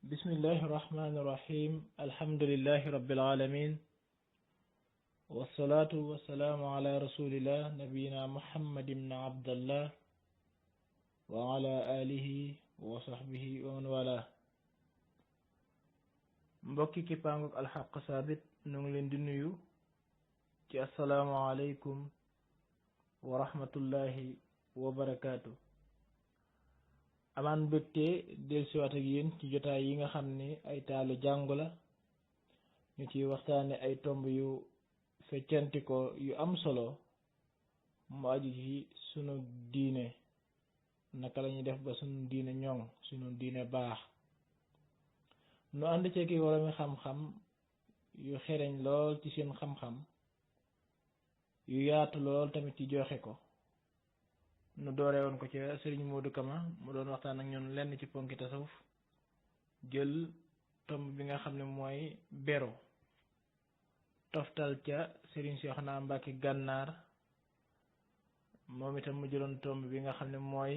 بسم الله الرحمن الرحيم الحمد لله رب العالمين والصلاة والسلام على رسول الله نبينا محمد بن عبد الله وعلى آله وصحبه ومن والاه mbokki kippaanguk alxaq saabit nu ngi leen di nuyu ci assalaamu aleykum wa rahmatullahi wa barakaatu amaan mbégte dellusiwaat ak yéen ci jotaay yi nga xam ne ay taalu jàngu la ñu ciy waxtaane ay tomb yu feccanti ko yu am solo mu aju ci sunu diine naka lañuy def ba sunu diine ñoŋ sunu diine baax nu ànd ceeki woromi xam-xam yu xereñ lool ci seen xam-xam yu yaatu lool tamit ci joxe ko nu dooree woon ko ca Sëriñ Modou Kama mu doon waxtaan ak ñoom lenn ci ponki tasawuf jël tomb bi nga xam ne mooy bero toftal ca Sëriñ Seexuna Mbàkke Gànnaar moom itam mu jëloon tomb bi nga xam ne mooy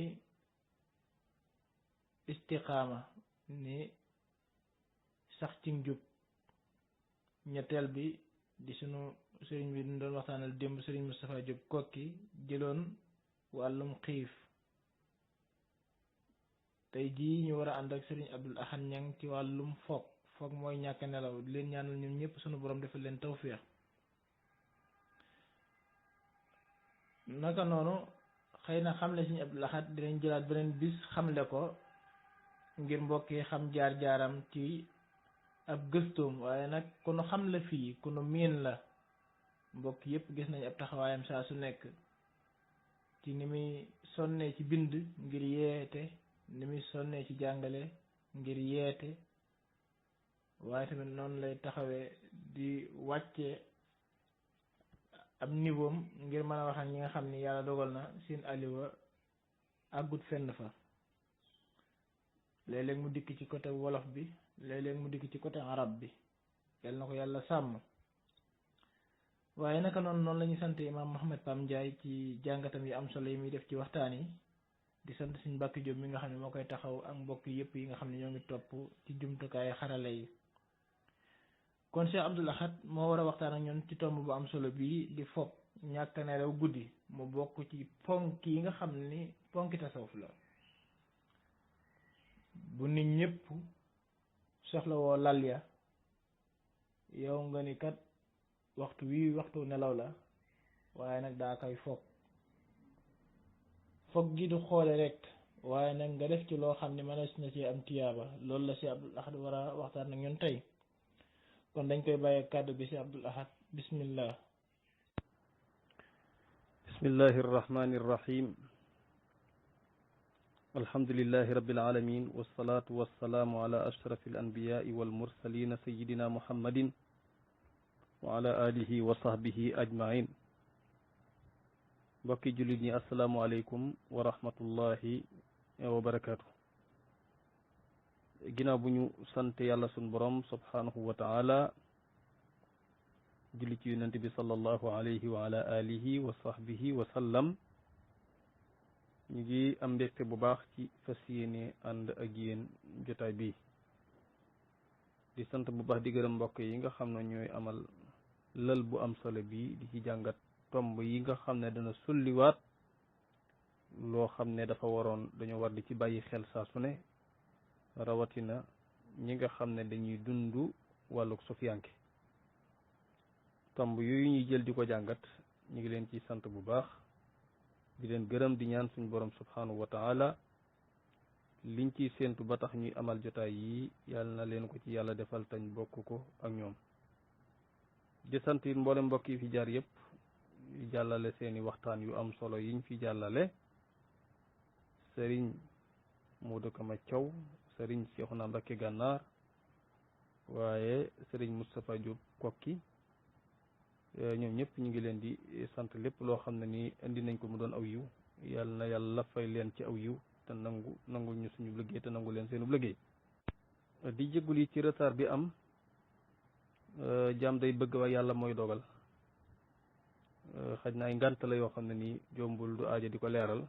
istiqaama ni sax ci njub ñetteel bi di sunu sëriñ bi ñu doon waxtaanal démb Sëriñ Moustapha Diop Kokki jëloon wàllum xiif tey jii ñu war a ànd ak Sëriñ Abdul Ahad Ñang ci wàllum foog mooy ñàkk nelaw di leen ñaanal ñun ñëpp sunu borom defal leen tawfiix naka noonu xëy na xamle Sëriñ Abdul Ahad dinañ jëlaat beneen bis xamle ko ngir mbokk yi xam jaar-jaaram ci ab gëstoom waaye nag ku nu xam la fii ku nu miin la mbokk yëpp gis nañ ab taxawaayam saa su nekk ci ni muy sonnee ci bind ngir yeete ni muy sonnee ci jàngale ngir yeete waaye tamit noonu lay taxawee di wàcce ab niveau ngir mën a wax ak ñi nga xam ni yàlla dogal na seen aliwa àggut fenn fa léeg-léeg mu dikk ci côté wolof bi léeg-léeg mu dikk ci côté arab bi yal na ko yàlla sàmm waaye naka noonu la ñuy sant imaam Mouhamed Pam Ndiaye ci jàngatam yi am solo yi muy def ci waxtaan yi di sant suñ Mbàkke Jóob mi nga xam ne moo koy taxaw ak mbokk yëpp yi nga xam ne ñoo ngi topp ci jumtukaay xarala yi kon Cheikh Abdul Ahad moo war a waxtaan ak ñun ci tomb bu am solo bii di foog ñàkk nelaw guddi mu bokk ci ponk yi nga xam ni ponki tasawuf la bu nit ñëpp soxla woo lal ya yow nga ni kat waxtu wii waxtu nelaw la waaye nag daa koy foog gi du xoole rek waaye nag nga def ci loo xam ne mënees na ci am tiyaaba loolu la si Abdul Ahad war a waxtaan ak ñun tey kon dañ koy bàyyee kàddu bi si Abdul Ahad bismillah bismillahi irrahmani irrahim alhamdulillahi rabbil alamin wassalatu wassalaamu ala ashrafi al anbiyai wal mursalina sayidina muhammadin wa ala alihi wa sahbihi ajmain mbokki jullit ñi asalaamualeykum wa rahmatullahi wa barakaatu ginnaaw bu ñu sant yàlla sun borom subhanahu wa taala julli ci yonent bi sallallahu alayhi wa ala alihi wa sahbihi wa sallam ñu ngi am mbégte bu baax ci fas yéene ànd ak yéen jotaay bi di sant bu baax di gërëm mbokk yi nga xam ne ñooy amal lël bu am solo bi di ci jàngat tomb yi nga xam ne dana sulliwaat loo xam ne dafa waroon dañoo war di ci bàyyi xel saa su ne rawatina ñi nga xam ne dañuy dund wàlluk sufiyanke tomb yooyu ñuy jël di ko jàngat ñu ngi leen ci sant bu baax di leen gërëm di ñaan suñu borom subhanahu wa taala liñ ciy séentu ba tax ñuy amal jotaay yi yàlla na leen ko ci yàlla defal tañ bokk ko ak ñoom di sant it mboolem mbokk yi fi jaar yëpp jàllale seeni waxtaan yu am solo yiñ fi jàllale sëriñ Modou Kama Thiaw sëriñ Seexuna Mbàkke Gànnaar waaye sëriñ Moustapha Diop Kokki ñoom ñëpp ñu ngi leen di sant lépp loo xam ne nii indi nañ ko mu doon aw yiw yàlla na yàlla fay leen ci aw yiw te nangul ñu suñu liggéey te nangu leen seenu liggéey di jéggul yi ci retard bi am jaam day bëgg waaye yàlla mooy dogal xaj na ay ngànt la yoo xam ne nii jombul du aaja di ko leeral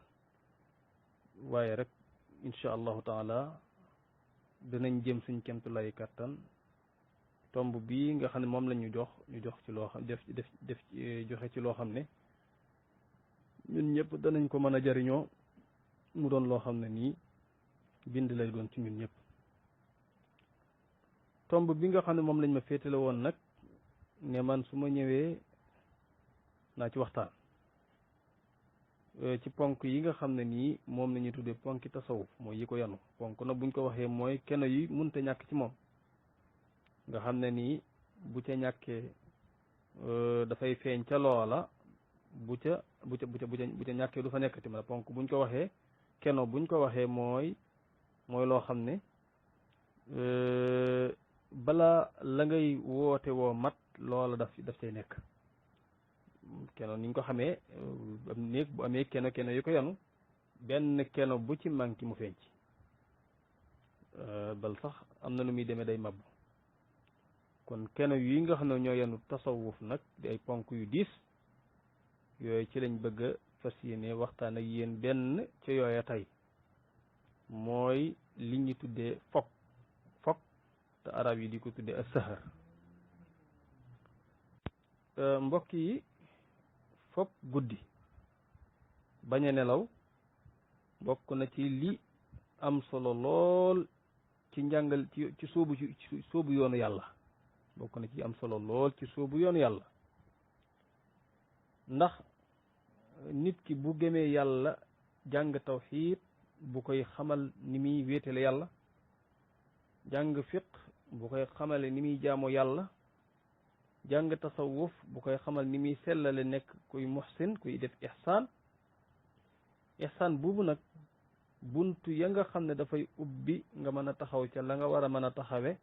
waaye rek incha allahu taala dinañ jëm suñ kemtu lay kattan tomb bii nga xam ne moom la ñu jox ci loo xam joxe ci loo xam ne ñun ñëpp danañ ko mën a jariñoo mu doon loo xam ne nii bind lay doon ci ñun ñëpp. tomb bi nga xam ne moom lañ ma féetale woon nag ne man su ma ñëwee naa ci waxtaan ci ponk yi nga xam ne nii moom la ñuy tuddee ponki tasawuf mooy yi ko yanu ponk nag buñ ko waxee mooy keno yi mënta ñàkk ci moom nga xam ne nii bu ca ñàkkee dafay feeñ ca loola bu ca ñàkkee du fa nekkati ma ponk buñ ko waxee keno buñ ko waxee mooy loo xam ne bala la ngay woote woo mat loola daf cay nekk keno niñ ko xamee am néeg bu amee keno yu ko yanu benn keno bu ci manqué mu feeñ ci bal sax am na nu muy demee day mabbu kon keno yi nga xam ne ñoo yanu tasawuf nag di ay ponk yu diis yooyu ci lañ bëgg a fas yéene waxtaan ak yéen benn ca yooya tey mooy li ñu tuddee fokk te arab yi di ko tuddee as-sahar mbokk yi fokk guddi bañ a nelaw bokk na ci li am solo lool ci njàngal ci sóobu yoonu yàlla bokk na ci am solo lool ci sóobu yoonu yàlla ndax nit ki bu gëmee yàlla jàng tawxiid bu koy xamal ni muy wéetale yàlla jàng fiq bu koy xamale ni muy jaamoo yàlla jàng tasawuf bu koy xamal ni muy sellale nekk kuy muhsin kuy def ihsaan boobu nag buntu ya nga xam ne dafay ubbi nga mën a taxaw ca la nga war a mën a taxawe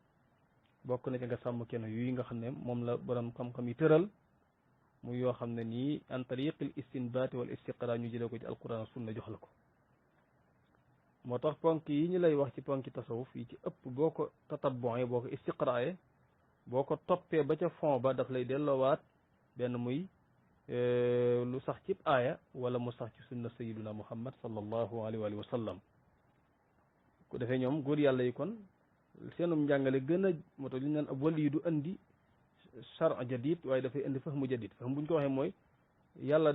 bokk na ci nga sàmm kenn yuy nga xam ne moom la borom xam-xam yi tëral muy yoo xam ne nii an tariqil istinbaati wal istiqra ñu jëlee ko ci alquran sunna jox la ko moo tax ponk yi ñu lay wax ci ponki tasawuf yi ci ëpp boo ko tatabboe boo ko istiqraaye boo ko toppee ba ca fond ba daf lay delloowaat benn muy lu sax ci aaya wala mu sax ci sunna sayyiduna muhammad sallallahu alayhi wa sallam ku defee ñoom góor yàlla yi kon seenum njàngale gën a moo tax li ñu naan ab wali yi du andi char jadid waaye dafay indi fahmu jadid fahmu buñ ko waxee mooy yàlla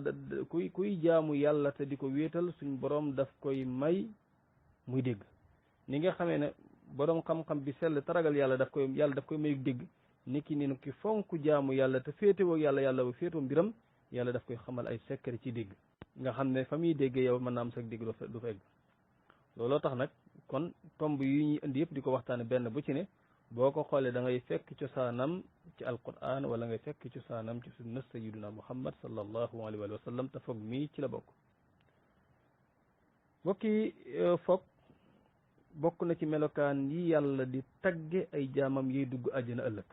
kuy jaamu yàlla te di ko wéetal suñ borom daf koy may muy dégg ni nga xamee ne borom xam-xam bi sell taragal yàlla daf koy may dégg ni ki ni ki fonk jaamu yàlla te féetewoo yàlla ba féetewoo mbiram yàlla daf koy xamal ay secret ci dégg nga xam ne fa muy déggee yow mën naa am sax dégg du fa egg looloo tax nag kon tomb yi ñuy indi yëpp di ko waxtaane benn bu ci ne boo ko xoolee da ngay fekk cosaanam ci alquran wala ngay fekk cosaanam ci sunna sayyiduna muhammad sallallahu alayhi wa sallam te foog mii ci la bokk bokki foog bokk na ci melokaan yi yàlla di tagge ay jaamam yiy dugg àjjana ëllëg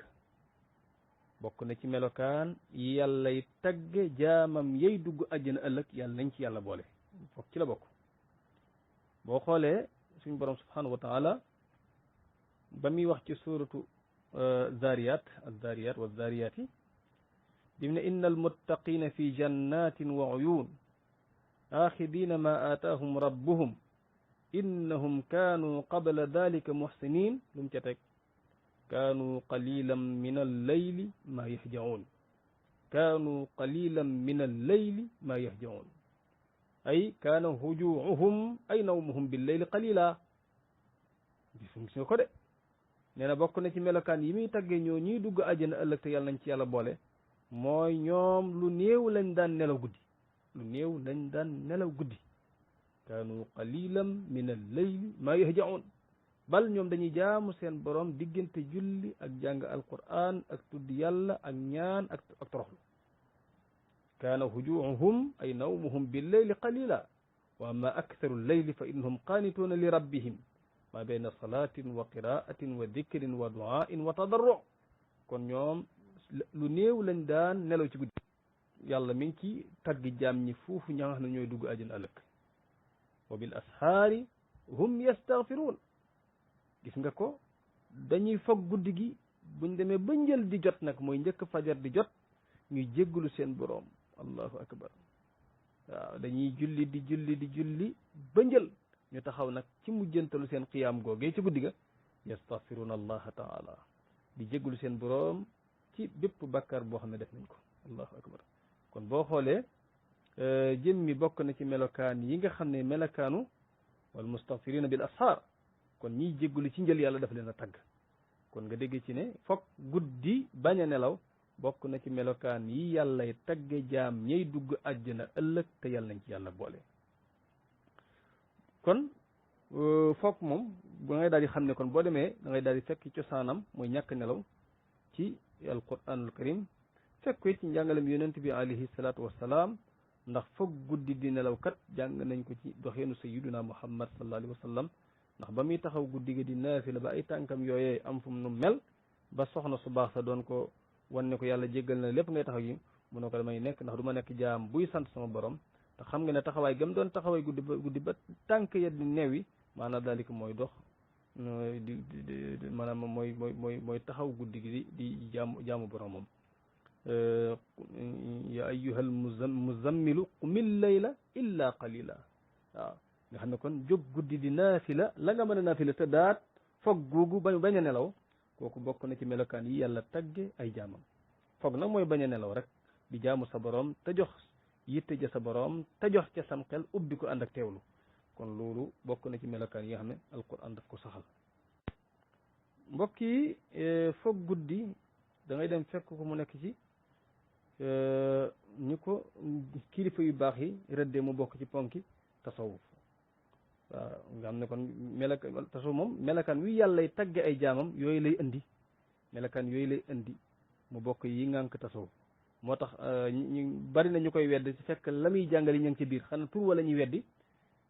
bokk na ci melokaan yi yàllay tagge jaamam yiy dugg àjjana ëllëg yàlla nañ ci yàlla boole foog ci la bokk boo xoolee suñ borom subhanahu wa taala ba muy wax ci suratu zariyat az-zariyat wa zariyat yi bi mu ne inna almuttaqina fi jannatin wa uyun axidina ma aataahum rabbuhum innahum kaanu qabla dalika muhsinin lu mu ca teg kaanu qalilan min alleyli ma yahjaun kaanu qalilan min alleyli ma yahjaun ay kaana hujuuhum ay nawmuhum billeyli qalila gis nga ko de nee na bokk na ci melokaan yi muy tagge ñoo ñuy dugg àjjana ëllëg te yàlla nañ ci yàlla boole mooy ñoom lu néew lañ daan nelaw guddi lu néew lañ daan nelaw guddi kaanu qalilan min al-layli ma yahjaun bal ñoom dañuy jaamu seen borom diggante julli ak jàng alquran ak tudd yàlla ak ñaan ak toroxlu kaana hujuuhum ay nawmuhum bil-layli qalila wa amma aktharu al-layli fa innahum qaanituuna li rabbihim ma bayna salatin wa qiraatin wa dikrin wa du'ain wa tadarru kon ñoom lu néew lañ daan nelaw ci guddi yàlla mi ngi ci taggi jaam ñi foofu ña nga xam ne ñooy dugg àjjana ëllëg wa bil ashaari hum yastaghfiruun gis nga ko dañuy foog guddi gi buñ demee ba njël di jot nag mooy njëkk fajar di jot ñuy jéggalu seen boroom allahu akbar waaw dañuy julli di julli ba njël ñu taxaw nag ci mujjantalu seen xiyaam googee ci guddi ga yastaghfiruna allaha taala di jéggulu seen boroom ci bépp bàkkaar boo xam ne def nañ ko. allahu akbar. kon boo xoolee jëmmi bokk na ci melokaan yi nga xam ne melokaanu wal mustaghfirina bil ashaar kon ñiy jéggulu ci njël yàlla dafa leen a tagg. kon nga dégg ci ne fokk guddi bañ a nelaw bokk na ci melokaan yi yàllay tagge jaam ñay dugg àjjana ëllëg te yàlla nañ ci yàlla boole. kon fokk moom ba ngay daal di xam ne kon boo demee da ngay daal di fekk cosaanam mooy ñàkk nelaw ci alquranul karim fekk ko ci njàngalem yonent bi alayhi salaatu wassalaam ndax foog guddi di nelaw kat jàng nañ ko ci doxeenu sayyiduna muhammad sallallahu alayhi wa sallam ndax ba muy taxaw guddi gi di naafila ba ay tànkam yooyee am fu mu nu mel ba soxna su baax sa doon ko wan ne ko yàlla jéggal na lépp ngay taxaw yi mu ne ko damay nekk ndax du ma nekk jaam buy sant sama borom te xam nga ne taxawaay gam doon taxawaay guddi ba tànk ya di neew yi maanaam daal di ko mooy dox maanaam mooy taxaw guddi gi di jaamu boromam. ya ayyuhal muzammilu qumil layla illa qalila waaw nga xam ne kon jóg guddi di naafila la nga mën a naafila te daat foog googu bañ a nelaw kooku bokk na ci melokaan yi yàlla tagge ay jaamam. foog nag mooy bañ a nelaw rek di jaamu sa borom te jox yitte ja sa borom te jox ca sam xel ubbi ko ànd ak teewlu kon loolu bokk na ci melokaan yi nga xam ne alquran daf ko saxal. mbokk yi foog guddi da ngay dem fekk ko mu nekk ci ñu ko kilifa yu baax yi rëddee mu bokk ci ponki tasawuf waaw nga xam ne kon tasawuf moom melakaan wi yàllay tagge ay jaamam yooyu lay indi melakaan yooyu lay indi mu bokk yi ngànk tasawuf moo tax ñu bari na ñu koy wedd ci fekk la muy jàngale ñu ngi ci biir xanaa tur wala ñuy weddi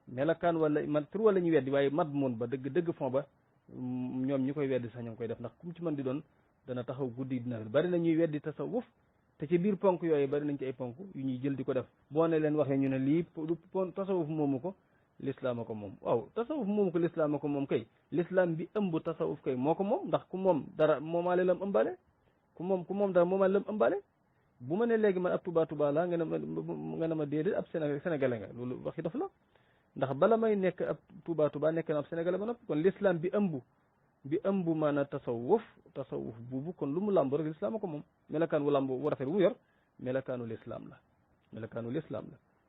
melakaan wala man tur wala ñuy weddi waaye mat moon ba dëgg fond ba ñoom ñi koy weddi sax ñoo ngi koy def ndax kum ci mën di doon dana taxaw guddi dina bari na ñuy weddi tasawuf te ci biir ponk yooyu bari nañ ci ay ponk yu ñuy jël di ko def boo ne leen waxee ñu ne lii tasawuf moomu ko lislaam ko moom waaw tasawuf moomu ko lislaam ko moom kay lislaam bi ëmb tasawuf kay moo ko moom ndax ku moom dara moomaale lam ëmbale ku moom dara moomaale lam ëmbale bu ma ne léegi man ab tuba laa nga ne ma déedéet ab sénégalais nga loolu waxi daf la ndax bala may nekk ab tuba nekk na ab sénégalais ba noppi kon lislaam bi ëmb maanaam tasawuf buubu kon lu mu làmb rek lislaam ko moom melakaan wu làmb wu rafet wu mu yor melakaanu lislaam la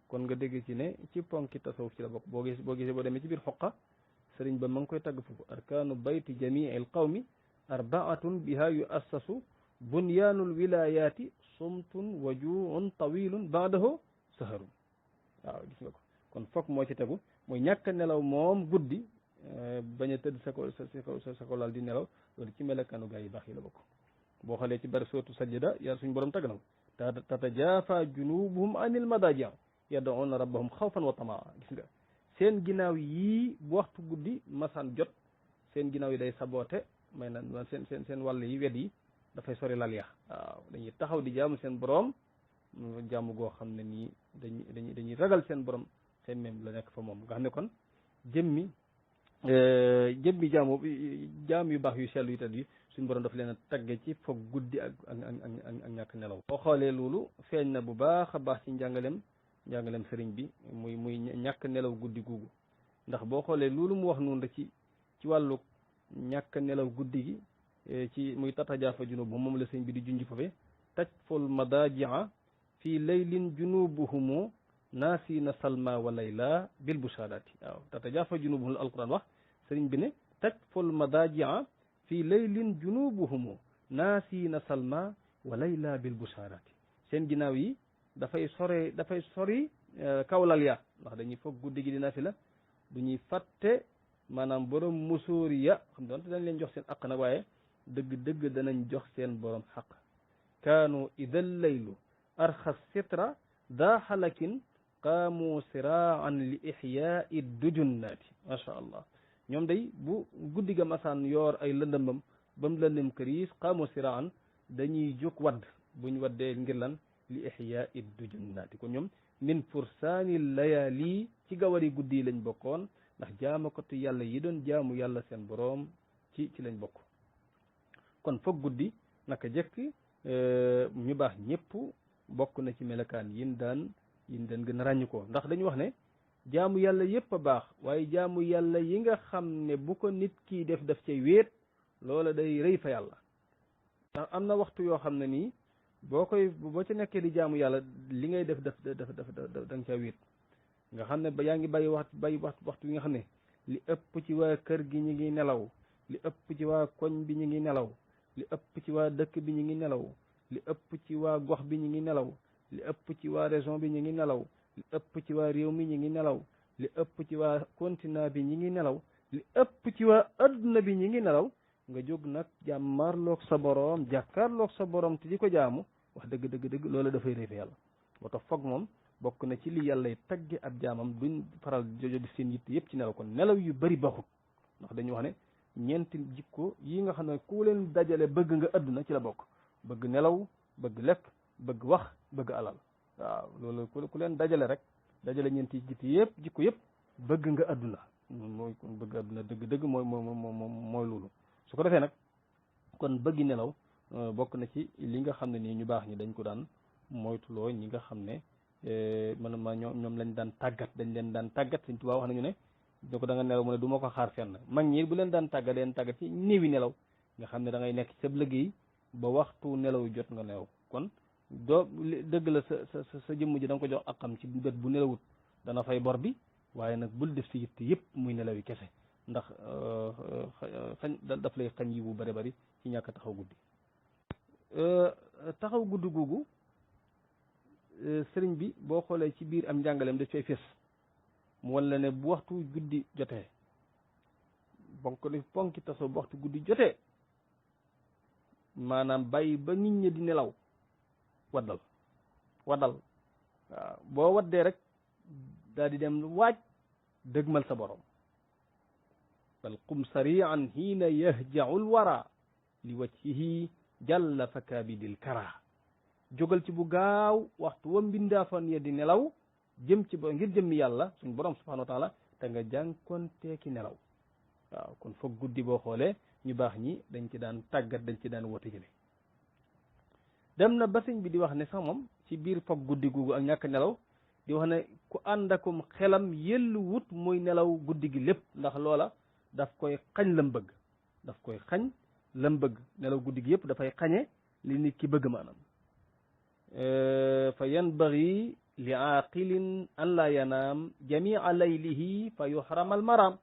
kon nga dégg ci ne ci ponki tasawuf ci la bokk boo gisee boo demee ci biir xoqa sëriñ ba ma ngi koy tagg foofu arkaanu bayti jamii al qawmi arbaatun biha yu assasu bunyaanul wilayaati sumtun wajuun tawilun baadahu saharun waaw gis nga ko kon fokk moo ci tegu mooy ñàkk nelaw moom guddi bañ a tëdd sa ko lal di nelaw loolu ci melakaanu gaa yi baax yi la bokk boo xoolee ci bari sootu sajda yàlla suñu borom tagg na ko tatajaafaa junubuhum anil madaaji' yad'uuna rabbahum xawfan wa tamaa gis nga seen ginnaaw yii bu waxtu guddi masaan jot seen ginnaaw yi day saboote may na seen wàll yi wet yi dafay sori lal ya waaw dañuy taxaw di jaamu seen borom jaamu goo xam ne nii dañuy ragal seen borom seen même la nekk fa moom nga xam ne kon jëmmi jaam yu baax yu sell yu tedd yi suñu borom daf leen a tagge ci foog guddi ak ñàkk nelaw boo xoolee loolu feeñ na bu baax a baax ci njàngalem sëriñ bi muy ñàkk nelaw guddi googu ndax boo xoolee loolu mu wax noonu rek ci wàllu ñàkk nelaw guddi gi ci muy tatajaafa junubuhum moom la sëriñ bi di junj foofe tajful madaaji'a fii laylin junubuhumu naasina salma wa layla bil bushaaraati waaw tatajaafa junubuhum la alquran wax sëriñ bi ne tajful madaaji'a fii laylin junubuhumu naasina salma wa layla bil bushaaraati seen ginnaaw yi dafay sori kawlal ya ndax dañuy foog guddi gi dina fi la du ñuy fàtte maanaam borom musóori ya xam doonte dañ leen jox seen aq nag waaye dëgg danañ jox seen borom xaq kaanu idal laylu arxa sitra daa xalakin qaamu siraan li ixyaai dujunnaati macha allah ñoom day bu guddi ga masaan yoor ay lëndëmbam ba mu lëndëm këriis qaamu siraan dañuy jóg wadd buñ waddee ngir lan li ixyaai dujunnaati kon ñoom min fursaani layaali ci gawari guddi yi lañ bokkoon ndax jaamakatu yàlla yi doon jaamu yàlla seen boroom ci lañ bokk kon foog guddi naka jëkk ñu baax ñëpp bokk na ci melakaan yin daan gën a ràññ ko ndax dañu wax ne jaamu yàlla yépp a baax waaye jaamu yàlla yi nga xam ne bu ko nit kii def daf cay wéet loola day rëy fa yàlla ndax am na waxtu yoo xam ne nii boo ci nekkee di jaamu yàlla li ngay def daf da nga ca wéet nga xam ne ba yaa ngi bàyyi waxtu yi nga xam ne li ëpp ci waa kër gi ñu ngi nelaw li ëpp ci waa koñ bi ñu ngi nelaw li ëpp ci waa dëkk bi ñu ngi nelaw li ëpp ci waa gox bi ñu ngi nelaw li ëpp ci waa région bi ñu ngi nelaw li ëpp ci waa réew mi ñu ngi nelaw li ëpp ci waa continent bi ñu ngi nelaw li ëpp ci waa adduna bi ñu ngi nelaw nga jóg nag jàmmarloog sa boroom jàkkaarloog sa boroom te di ko jaamu wax dëgg loolu dafay réefe yàlla moo tax foog moom bokk na ci li yàllay tagge ab jaamam duñ faral jojo di seen yitte yëpp ci nelaw kon nelaw yu bari baxut ndax dañu wax ne ñeenti jikko yi nga xam ne ku leen dajale bëgg nga adduna ci la bokk bëgg nelaw bëgg lekk bëgg wax bëgg alal waaw loolu ku leen dajale rek dajale ñeenti jikko yëpp bëgg nga adduna mooy kon bëgg adduna dëgg mooy loolu su ko defee nag kon bëggi nelaw bokk na ci li nga xam ne nii ñu baax ñi dañ ko daan moytuloo ñi nga xam ne man ma ñoom lañ daan tàggat dañ leen daan tàggat Sëñ Tuubaa wax nañu ne da ko da nga nelaw mu ne du ma ko xaar fenn mag ñi bu leen daan tàggat leen tàggat ci néewi nelaw nga xam ne da ngay nekk ci sa liggéey ba waxtu nelaw jot nga nelaw kon doo dëgg la sa jëmm ji da nga ko jox ak xam ci bët bu nelawut dana fay bor bi waaye nag bul def si yitte yëpp muy nelaw yi kese ndax xañ daf lay xañ yi bu bari bari ci ñàkk taxaw guddi taxaw guddi googu sëriñ bi boo xoolee ci biir am njàngaleem daf fay fés mu walla ne bu waxtu guddi jotee ponki taso bu waxtu guddi jotee maanaam bàyyi ba nit ñi di nelaw waddal waaw boo waddee rek daal di dem waaj dëgmal sa borom bal qum sarian hiina yahjaul wara li wajhihi jalla fakabidil kara jógal ci bu gaaw waxtu wa mbindaafan ya di nelaw jëm ci ba ngir jëmmi yàlla suñ borom subhanahu wa taala te nga jànkonteeki nelaw waaw kon foog guddi boo xoolee ñu baax ñi dañ ci daan tàggat dañ ci daan woote jële dem na ba sëñ bi di wax ne sax moom ci biir foog guddi googu ak ñàkk nelaw di wax ne ku ànd akum xelam yellu wut muy nelaw guddi gi lépp ndax loola daf koy xañ lam bëgg daf koy xañ lam bëgg nelaw guddi gi yëpp dafay xañe li nit ki bëgg maanaam fa yanbaghi li aaqilin an la yanaam jamia laylihi fa yuhramal maram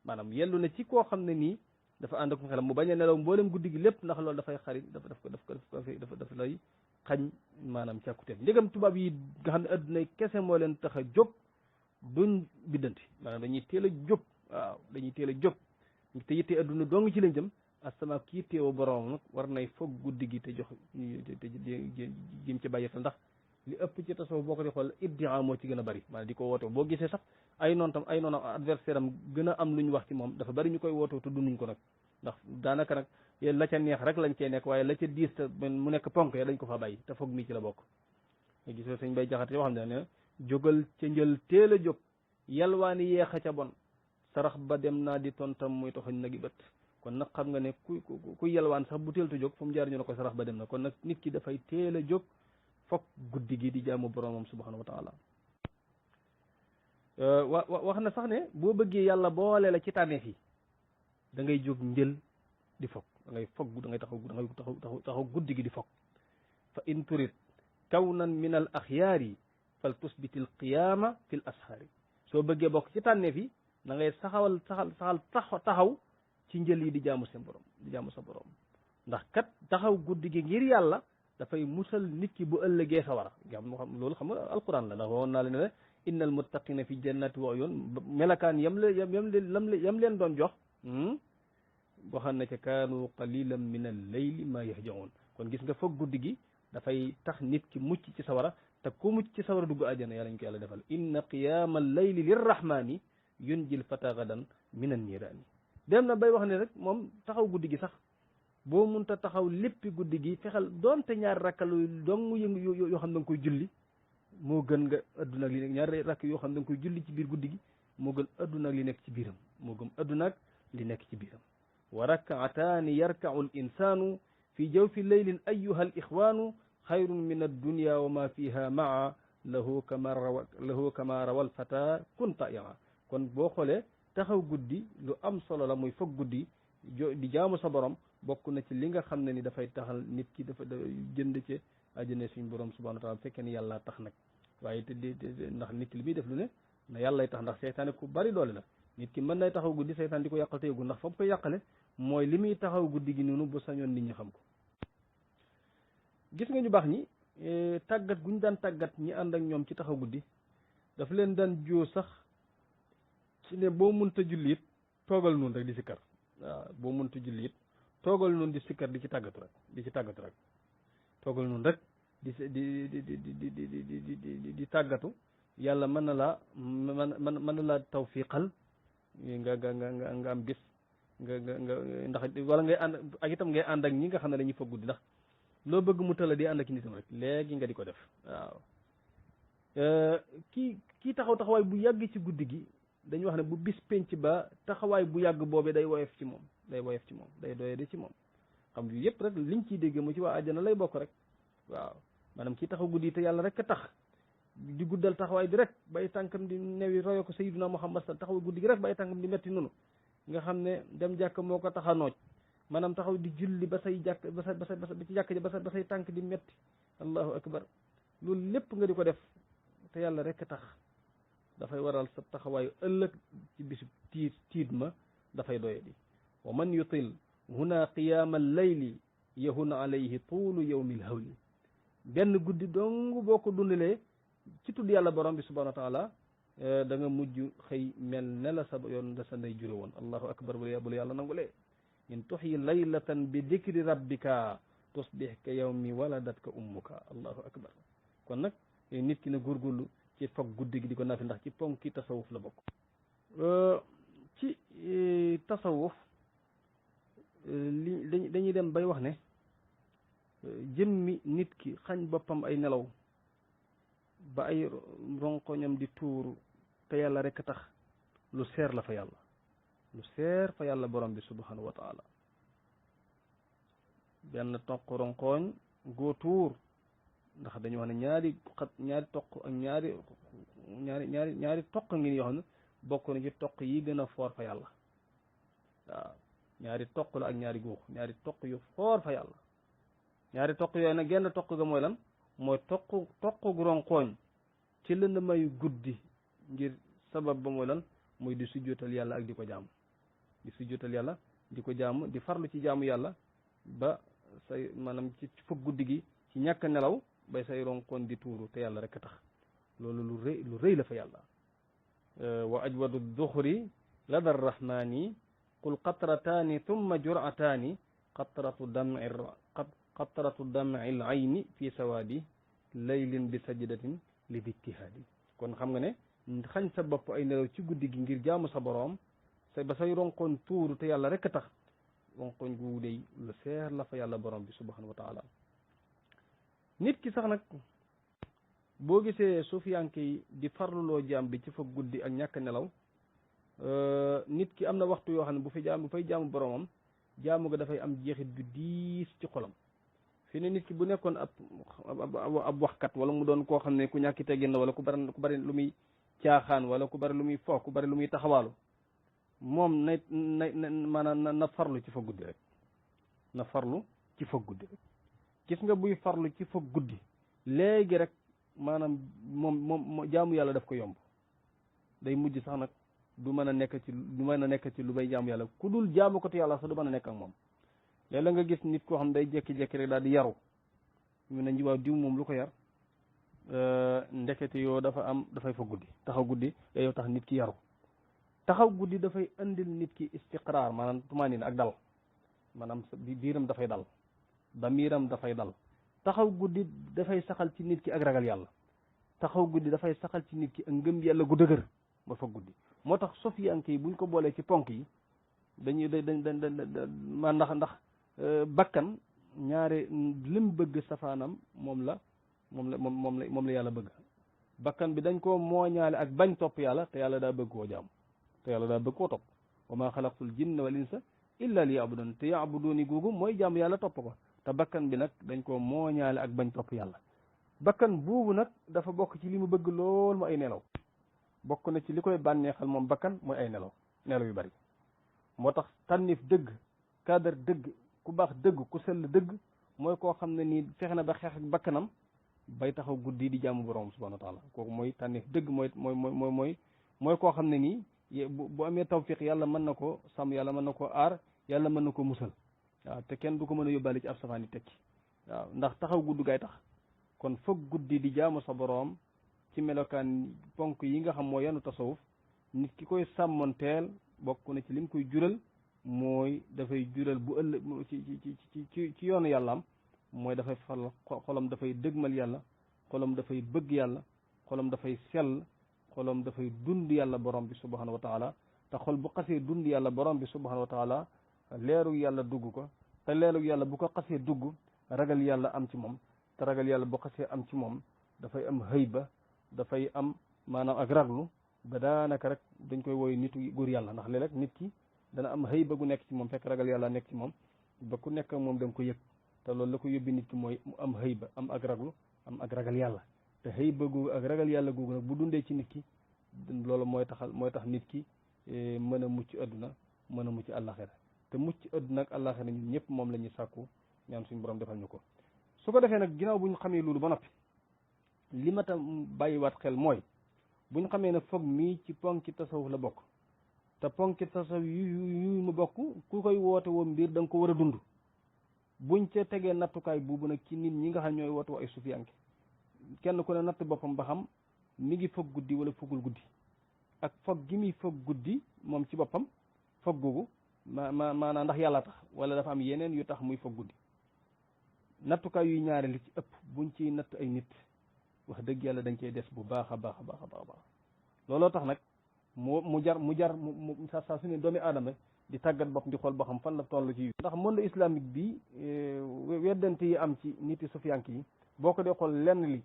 maanaam yellu na ci koo xam ne nii dafa ànd akum xelam mu bañ a nelaw mboolem guddi gi lépp ndax loolu dafay xarit daf lay xañ maanaam càkkuteef ndegam tubaab yi nga xam ne addunay kese moo leen tax a jóg duñ biddanti maanaam dañuy teel a jóg waaw dañuy teel a jóg te yitte adduna dong ci lañ jëm asama kii teewu borom nag war nay foog guddi gi te jox te jëm ci bàyyi xel ndax li ëpp ci tasawuf boo ko di xool iddia moo ci gën a bari maanaam di ko woote boo gisee sax ay noonam adversaire am gën a am lu ñu wax ci moom dafa bari ñu koy wootoo te dunduñ ko nag ndax daanaka nag la ca neex rek lañ cee nekk waaye la ca diis te mu nekk ponk ya dañ ko fa bàyyi te foog nii ci la bokk nga gisoo sëñ bay jaxate yoo xam ne jógal ca njël teel a jóg yalwaani yeex a ca bon sarax ba dem naa di tontam muy taxañ nagi bët kon nag xam nga ne ku yalwaan sax bu teel tu jóg fu mu jaar ñu ne ko sarax ba dem na kon nag nit ki dafay teel a jóg foog guddi gi di jaamu boromam subhanahu wa taala wax na sax ne boo bëggee yàlla boole la ci tànneef yi da ngay jóg njël di foog da ngay foog da ngay taxaw guddi gi di foog fa in turid kawnan min al axyaari fal tusbitil qiyaama fil ashaari soo bëggee bokk ci tànneef yi da ngay taxaw ci njël yi di jaamu seen borom di jaamu sa borom ndax kat taxaw guddi gi ngir yàlla dafay musal nit ki bu ëllëgee sawara xam loolu xam nga alquran la ndax woon naa leen ne innal muttaqina fi jannati wa uyun melakaan yam leen doon jox waxam na ca kaanu qalilan min al-layli ma yahjaun kon gis nga foog guddi gi dafay tax nit ki mucc ci sawara te ku mucc ci sawara dugg àjjana yàlla ñu ko yàlla defal inna qiyaama al-layli lirrahmani yunjil fata gadan min an-niiraani dem na bay wax ne rek moom taxaw guddi gi sax boo munta taxaw léppi guddi gi fexel doonte ñaari rakkalu dong yoo xam da nga koy julli moo gën nga adduna ak li nekk ñaari rakk yoo xam da nga koy julli ci biir guddi gi moo gën adduna ak li nekk ci biiram moo gën adduna ak li nekk ci biiram wa rak'ataani yarka'u al fi jawfi laylin ayyuha al ixwaanu xayrun min addunya wa ma fiha maa lahu kama rawal fata kun ta'i'a kon boo xoolee taxaw guddi lu am solo la muy foog guddi di jaamu sa borom bokk na ci li nga xam ne ni dafay taxal nit ki dafa jënd ci àjjana suñu borom subhanahu wa taala fekkee ni yàlla tax nag waaye te ndax nit ki li muy def lu ne na yàllay tax ndax seytaane ku bari doole la nit ki mën nay taxaw guddi seytaan di ko yàqal te yëgul ndax fa mu koy yàqale mooy li muy taxaw guddi gi noonu bu sañoon nit ñi xam ko gis nga ñu baax ñi tàggat gu ñu daan tàggat ñi ànd ak ñoom ci taxaw guddi daf leen daan joo sax ci ne boo mënta julli it toogal noonu rek di sikkar waaw boo mënta julli it toogal noonu di sikkar di ci tàggatu rek toogal noonu rek di tàggatu yàlla mën na laa mën na laa tawfiqal nga am bis nga ndax wala ngay ànd ak itam ngay ànd ak ñi nga xam ne dañuy foog guddi ndax loo bëgg mu tëla di ànd ak nitam rek léegi nga di ko def waaw kii taxawaay bu yàgg ci guddi gi dañuy wax ne bu bis penc ba taxawaay bu yàgg boobee day woyof ci moom day doyade ci moom xam nga yëpp rek liñ ciy dégg mu ci waa àjjana lay bokk rek waaw maanaam kii taxaw guddi te yàlla rek a tax di guddal taxawaay bi rek bay tànkam di newi royo ko sayyiduna Muhammad taxaw guddi gi rek bay tànkam di metti noonu nga xam ne dem jàkk moo ko tax a nooj maanaam taxaw di julli ba say jàkk ba ci jàkk ji ba say tànk di metti allahu akbar loolu lépp nga di ko def te yàlla rek a tax dafay waral sa taxawaayu ëllëg ci bisu tiit ma dafay doye di wa man yutil huna qiyaama al-layli yahun alayhi tuulu yawmil hawli benn guddi dong boo ko dundalee ci tudd yàlla borom bi subhanahu wa taala da nga mujj xëy mel ne la sa yoon da sa ndey jure woon allahu akbar bu la yàlla nangulee in tuxyi laylatan bi dikri rabbika tusbih ka yawmi waladatka ummuka allahu akbar kon nag nit ki na góorgóorlu ci foog guddi gi di ko nafi ndax ci ponki tasawuf la bokk ci tasawuf dañuy dem bay wax ne jëmmi nit ki xañ boppam ay nelaw ba ay ronkoñam di tuuru te yàlla rek tax lu seer la fa yàlla lu seer fa yàlla borom bi subhanahu wa taala benn toq ronkoñ goo tuur ndax dañu wax ne ñaari toq ak ñaari toq ngi yoo xam ne bokk na ci toq yi gën a foor fa yàlla waaw ñaari toq la ak ñaari góox ñaari toq yu foor fa yàlla ñaari toq yooyu nag genn toq ga mooy lan mooy toq gu ronkoñ ci lënd mayu guddi ngir sabab ba mooy lan mooy di sujjóotal yàlla ak di ko jaamu di sujjóotal yàlla di ko jaamu di farlu ci jaamu yàlla ba say maanaam ci fukk guddi gi ci ñàkk nelaw bay say ronkoñ di tuuru te yàlla rek a tax loolu lu rëy la fa yàlla wa ajwadu duxri lada rahmani qul qatrataani thumma jur'ataani qatratu dam'i al ayni fi sawaadi laylin bi sajdatin li bijtihaadi kon xam nga ne xañ sa bopp ay nelaw ci guddi gi ngir jaamu sa boroom ba say ronkoñ tuuru te yàlla rek a tax ronkoñ gu dey lu seer la fa yàlla borom bi subhanahu wa taala nit ki sax nag boo gisee suufiyanke yi di farluloo jaam bi ci fa guddi ak ñàkk nelaw nit ki am na waxtu yoo xam ne bu fay jaamu boromam jaamu ga dafay am jeexit bu diis ci xolam fi ne nit ki bu nekkoon ab waxkat wala mu doon koo xam ne ku ñàkki teggin la wala ku bari lu muy caaxaan wala ku bari lu muy fo ku bari lu muy taxawaalu moom maanaam na farlu ci fa guddi rek na farlu ci fa guddi rek gis nga buy farlu ci fa guddi léegi rek maanaam moom jaamu yàlla daf ko yomb day mujj sax nag du mën a nekk ci lu bay jaamu yàlla ku dul jaamu ko te yàlla sax du mën a nekk ak moom léeg-léeg nga gis nit koo xam day jékki-jékki rek daal di yaru ñu ne waaw diw moom lu ko yar ndekete yoo dafay fa guddi taxaw guddi yow tax nit ki yaru taxaw guddi dafay andil nit ki istiqraar maanaam tumaanina ak dal maanaam biiram dafay dal damiiram dafay dal taxaw guddi dafay saxal ci nit ki ak ragal yàlla taxaw guddi dafay saxal ci nit ki ak ngëm yàlla gu dëgër ba fa guddi moo tax sofiyanke yi buñ ko boolee ci ponk yi ma ndax bakkan ñaare lim bëgg safaanam moom la yàlla bëgg bakkan bi dañ koo mooñaale ak bañ topp yàlla te yàlla daa bëgg koo jaam te yàlla daa bëgg koo topp wa ma xalaqtul jinna wal insa illa li yabudun te yabuduni googu mooy jaam yàlla topp ko te bakkan bi nag dañ koo mooñaale ak bañ topp yàlla bakkan boobu nag dafa bokk ci li mu bëgg lool mu ay nelaw bokk na ci li koy bànneexal moom bakkan mooy ay nelaw yu bari moo tax tànnif dëgg cadre dëgg ku baax dëgg ku sell dëgg mooy koo xam ne nii fexe na ba xeex ak bakkanam bay taxaw guddi di jaamu borom subhanahu wa taala kooku mooy tànnif dëgg mooy koo xam ne nii bu amee tawfiq yàlla mën na ko sàmm yàlla mën na ko aar yàlla mën na ko musal waaw te kenn du ko mën a yóbbaale ci ab safaani tekki waaw ndax taxaw gudd gaay tax kon foog guddi di jaamu sa boroom ci melokaan ponk yi nga xam moo yanu tasawuf nit ki koy sàmmanteel bokk na ci lim koy jural mooy dafay jural bu ëllëg ci yoonu yàllaam mooy dafay fal xolam dafay dëgmal yàlla xolam dafay bëgg yàlla xolam dafay sell xolam dafay dund yàlla borom bi subhanahu wa taala te xol bu xasee dund yàlla borom bi subhanahu wa taala leeru yàlla dugg ko te leeru yàlla bu ko xasee dugg ragal yàlla am ci moom te ragal yàlla bu xasee am ci moom dafay am hëyba dafay am maanaam ak raglu ba daanaka rek dañ koy woy nitu góor yàlla ndax léeg-léeg nit ki dana am hëyba gu nekk ci moom fekk ragal yàlla nekk ci moom ba ku nekk moom da nga ko yëg te loolu la ko yóbbi nit ki mooy mu am hëyba am ak raglu am ak ragal yàlla te hëyba googu ak ragal yàlla googu nag bu dundee ci nit ki loolu mooy tax nit ki mën a mucc adduna mën a mucc àllaxira te mucc adduna ak àllaxira ñun ñëpp moom la ñuy sàkku ñaan suñu borom defal ñu ko su ko defee nag ginnaaw bu ñu xamee loolu ba noppi li ma tam bàyyiwaat xel mooy bu ñu xamee ne foog mii ci ponki tasawuf la bokk te ponki tasawuf yu mu bokk ku koy woote woo mbir da nga ko war a dund buñ ca tegee nattukaay buubu nag ci nit ñi nga xam ñooy woote woo ay sufiyanke kenn ku ne natt boppam ba xam mi ngi foog guddi wala foogul guddi ak foog gi muy foog guddi moom ci boppam foog googu maanaam ndax yàlla tax wala dafa am yeneen yu tax muy foog guddi nattukaay yuy ñaare li ci ëpp buñ ciy natt ay nit wax dëgg yàlla dañ cey des bu baax a baax a baax a baax looloo tax nag mu jar saa su ne doomi aadama di tàggat bopp di xool boo xam fan la toll ci ndax monde islamique bi weddante yi am ci nit yi sufiyanke yi boo ko dee xool lenn li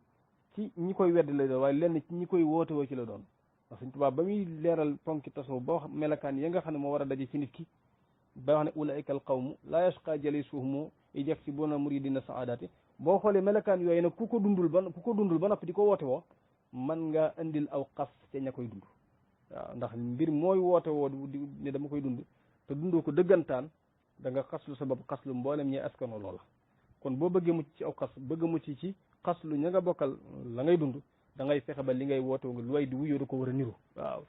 ci ñi koy weddi la doon waaye lenn ci ñi koy woote woo ci la doon ndax Sëñ Tuubaa ba muy leeral ponki tasawuf ba wax melakaan ya nga xam ne moo war a daje ci nit ki ba wax ne ulaika al qawmu laa yashqa jalisuhumu yaksibuna muridina saadati boo xoolee melakaan yooyu nag ku ko dundul ba noppi di ko woote woo man nga indil aw xas ca ña koy dund waaw ndax mbir mooy woote woo ne dama koy dund te dundoo ko dëggantaan da nga xaslu sa bopp xaslu mboolem ñee askano loola kon boo bëggee mucc ci aw xas bëgg mucc ci xaslu ña nga bokkal la ngay dund da ngay fexe ba li ngay woote woo lu way di wuyoo da ko war a niru waaw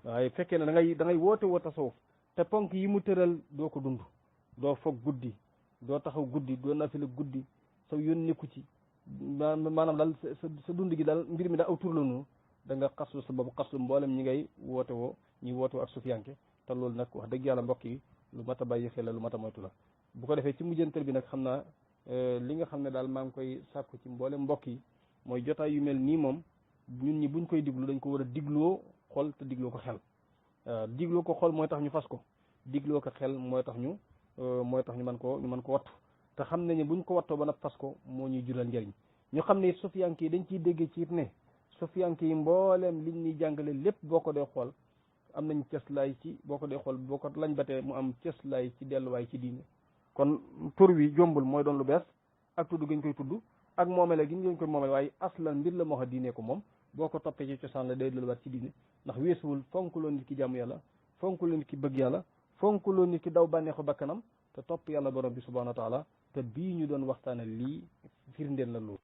waaye fekkee ne da ngay woote woo tasawuf te ponk yi mu tëral doo ko dund doo foog guddi doo taxaw guddi doo nafila guddi sa yónniku ci maanaam daal sa dund gi daal mbir mi daal aw tur la noonu da nga xaslu sa bopp xaslu mboolem ñi ngay woote woo ñi woote woo ak sufiyanke te loolu nag wax dëgg yàlla mbokk yi lu mat a bàyyi xel la lu mat a moytu la bu ko defee ci mujjantal bi nag xam naa li nga xam ne daal maa ngi koy sàkku ci mboolem mbokk yi mooy jotaay yu mel nii moom ñun ñi buñ koy diglu dañ ko war a digloo xol te digloo ko xel digloo ko xol mooy tax ñu fas ko digloo ko xel mooy tax ñu mën ko wattu te xam nañu buñ ko wattoo ba nag fas ko moo ñuy jural njëriñ ñu xam ne sufiyanke yi dañ ciy déggee ci it ne sufiyanke yi mbooleem liñ ñuy jàngale lépp boo ko dee xool am nañ cëslaay ci boo ko dee xool boo ko lañ batee mu am cëslaay ci delluwaay ci diine kon tur wi jombul mooy doon lu bees ak tudd gi ñu koy tudd ak moomele gi ñu koy moomele waaye aslan mbir la moo xam diine ko moom boo ko toppee ci cosaan la day delluwaat ci diine ndax weesuwul fonk loo nit ki jàmm yàlla fonk loo nit ki bëgg yàlla fonk loo nit ki daw bànneexu bakkanam te topp yàlla borom bi subhanahu wa taala te bii ñu doon waxtaane lii firndeel la loolu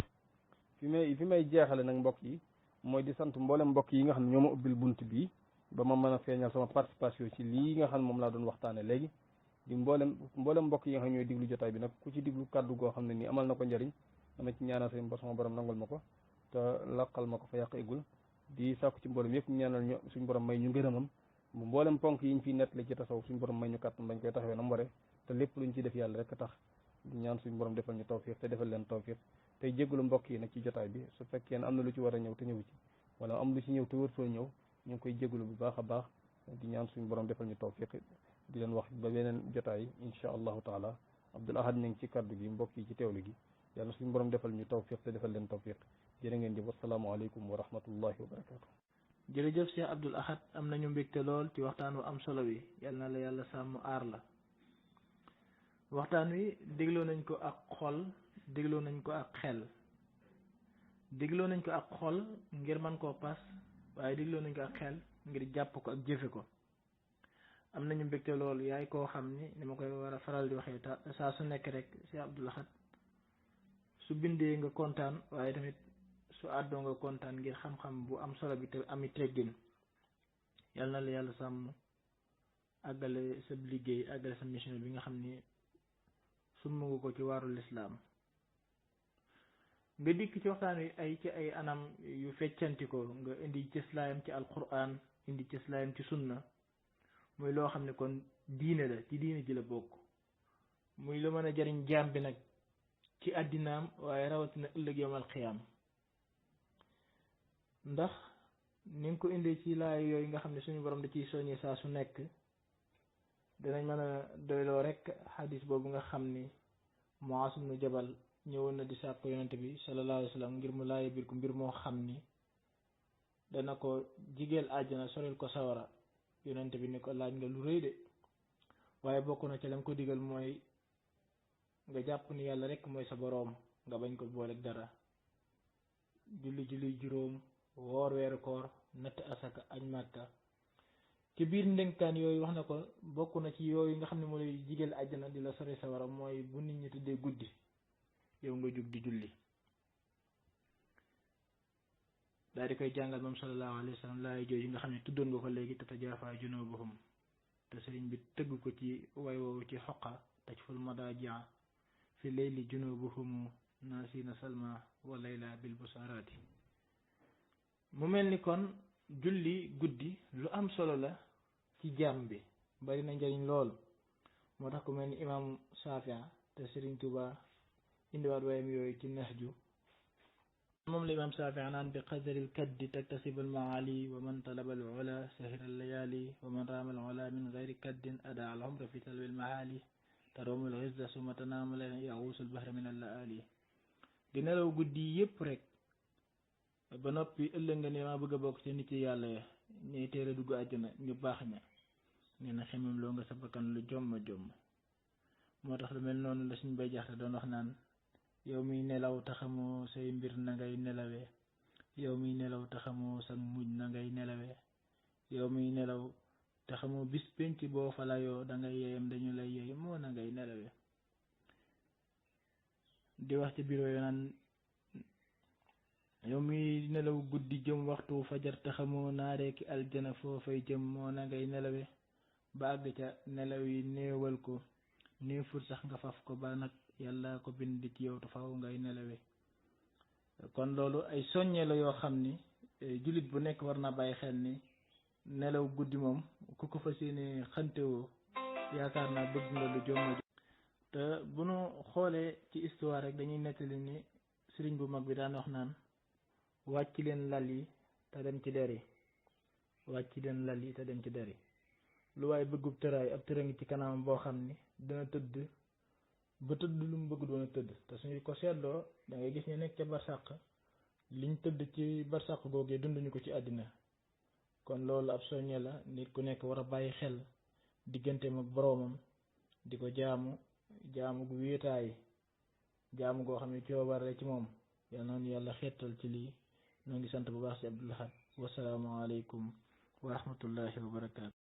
fi may jeexale nag mbokk yi mooy di sant mboolem mbokk yi nga xam ne ñoo ma ubbil bunt bii ba ma mën a feeñal sama participation ci lii nga xam ne moom laa doon waxtaane léegi di mboolem mbokk yi nga xam ne ñooy diglu jotaay bi nag ku ci diglu kàddu goo xam ne nii amal na ko njariñ dama ci ñaanal seen sama borom nangul ma ko te laqal ma ko fa yàq eggul di sàkku ci mboolem yëpp ñaanal ñu suñu borom may ñu ngërëmam bu mboolem ponk yi ñu fiy nettali ci tasawuf suñu borom may ñu kàttan bañ koy taxawee na mu waree te lépp luñ ci def yàlla rek tax di ñaan suñu borom defal ñu tawfiq te defal leen tawfiq tey jégalu mbokk yi nag ci jotaay bi su fekkee ne am na lu ci war a ñëw te ñëw ci wala am lu ci ñëw te wërtoo ñëw ñu ngi koy jégalu bu baax a baax di ñaan suñu borom defal ñu tawfiq di leen wax ba beneen jotaay insha allahu taala Abdul Ahad ñu ngi ci kaddu gi mbokk yi ci teewlu gi yàlla suñu borom defal ñu tawfiq te defal leen tawfiq jërë ngeen jëf wasalaamaaleykum wa rahmatullahi wa barakatu jërëjëf Cheikh Abdul Ahad am nañu mbégte lool ci waxtaan wu am solo wi yal na la yàlla sàmm aar la waxtaan wi dégloo nañ ko ak xol dégloo nañ ko ak xel dégloo nañ ko ak xol ngir man koo pas waaye dégloo nañ ko ak xel ngir jàpp ko ak jëfe ko. am nañu mbégte loolu yaay koo xam ni ma koy war a faral di waxee saa su nekk rek si Abdou Lahad su bindee nga kontaan waaye tamit su àddoo nga kontaan ngir xam-xam bu am solo bi te ami teggin. yàlla na la yàlla sàmm àggale sa liggéey àggale sa mission bi nga xam ni summa nga ko ci waaru lislaam. nga dikk ci waxtaan wi ci ay anam yu feccanti ko nga indi cëslaayam ci alquran indi cëslaayam ci sunna muy loo xam ne kon diine la ci diine ji la bokk muy lu mën a jariñ jaam bi nag ci àddinaam waaye rawatina ëllëg yawmal xiyaam. ndax ni nga ko indee ci laay yooyu nga xam ne suñu borom da ciy soññee saa su nekk danañ mën a doyloo rek xadis boobu nga xam ni Muaaz ibnu Jabal ñëwoon na di sàkk yonente bi sallallahu alayhi wa sallam ngir mu laaye biir ko mbir moo xam ni dana ko jigéel àjjana soril ko sawara. yonente bi ni ko laaj nga lu rëy de waaye bokk na ci lam ko digal mooy nga jàpp ni yàlla rek mooy sa boroom nga bañ ko booleeg dara, julli juróom, woor weeru koor, natt asaka, añ màkka. ci biir ndénkaan yooyu wax na ko bokk na ci yooyu nga xam ne moo lay jigéel àjjana di la sori sawara mooy bu nit ñi tëddee guddi yow nga jug di julli. daal di koy jàngal moom sallallahu alayhi wa sallam laay jooju nga xam ne tuddoon nga ko léegi tatajaafaa junuubuhum te sëriñ bi tëgg ko ci way woowu ci xoqa tajful madaaji'a fi layli junuubuhum naasina salma wa layla bil busaraati. mu mel ni kon julli guddi lu am solo la ci jaam bi bari na njariñ lool. moo tax ku mel ni imam Saafi te sëriñ Tuuba indiwaat wayam yooyu ci Nahju moom la imam Saafi naan bi qadaril kaddi taktasibul maali wa man talabal ula sahiral layaali wa man raamal ula min gayri kaddin ada al umra fi talbil maali taroomul xisda suma tanaamala yaxuusul bahra min al laali. di nelaw guddi yépp rek ba noppi ëllëg nga ne maa bëgg a bokk ci nit yi yàlla ya ñuy téere dugg àjjana ñu baax ña nee na xemem loo nga sa bakkan lu jomm moo tax lu mel noonu la suñ bay jaxte doon wax naan yow miy nelaw taxamoo say mbir na ngay nelawee, yow miy nelaw taxamoo sa mujj na ngay nelawee, yow miy nelaw taxamoo bis penc boo fa layoo da ngay yeyam dañu lay yey moo na ngay nelawee. di wax ci bureau yo naan yow miy nelaw guddi jëm waxtu fajar taxamoo naaree ki aljana foofay jëm moo na ngay nelawee. ba àgg ca nelaw yi néewal ko néeful sax nga faf ko ba nag yàlla ko bind ci yow te faw ngay nelawee. kon loolu ay soññee la yoo xam ni jullit bu nekk war na bàyyi xel ni nelaw guddi moom ku ko fas yéene xantewoo yaakaar naa bëgg nga lu jomma. te bu nu xoolee ci histoire rek dañuy nettali ni sëriñ bu mag bi daan wax naan wàcc leen lal yi te dem ci der yi, wàcc leen lal yi te dem ci der yi. lu waaye bëggub tëraay ab tëra ngi ci kanamam boo xam ni dana tëdd ba tëdd lu mu bëgg doon a tëdd. te suñu ko seetloo da ngay gis ñu nekk ca barsàq liñ tëdd ci barsàq googee dunduñu ko ci àddina. kon loolu ab soññe la nit ku nekk war a bàyyi xel digganteem ak boroomam di ko jaamu gu wéetaay, jaamu goo xam ne coobar la ci moom. yal na nu yàlla xeetal ci lii. ñoo ngi sant bu baax ci Abdou Lahad. wasalaamu aleykum wa rahmatullahi wa barakaatu.